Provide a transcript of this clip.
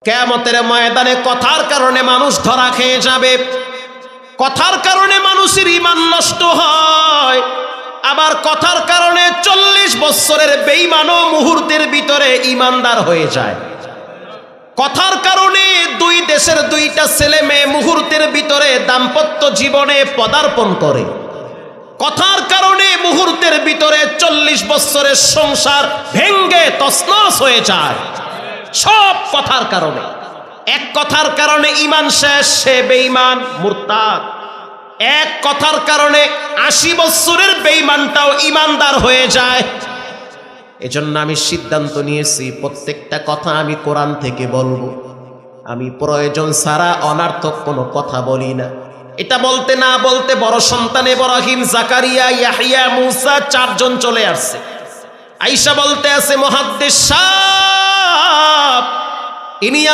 কিয়ামতের ময়দানে কথার কারণে মানুষ ধরা খেয়ে যাবে, কথার কারণে মানুষের ঈমান নষ্ট হয়, আবার কথার কারণে 40 বছরের বেঈমানও মুহূর্তের ভিতরে ঈমানদার হয়ে যায়। কথার কারণে দুই দেশের দুইটা ছেলে মেয়ে মুহূর্তের ভিতরে দাম্পত্য জীবনে পদার্পণ করে। কথার কারণে মুহূর্তের ভিতরে 40 বছরের সংসার ভেঙ্গে তছনছ হয়ে যায়, সব কথার কারণে। এক কথার কারণে ঈমান শেষ, সে বেঈমান মুরতাদ। এক কথার কারণে 80 বছরের বেঈমানটাও ঈমানদার হয়ে যায়। এজন্য আমি সিদ্ধান্ত নিয়েছি প্রত্যেকটা কথা আমি কোরআন থেকে বলবো। আমি প্রয়োজন ছাড়া অনার্থক কোনো কথা বলি না। এটা বলতে না বলতে বড় সন্তান ইব্রাহিম, জাকারিয়া, ইয়াহইয়া, মূসা 4 জন চলে আসছে। আয়েশা বলতে আছে, মুহাদ্দিস সাহেব ইনি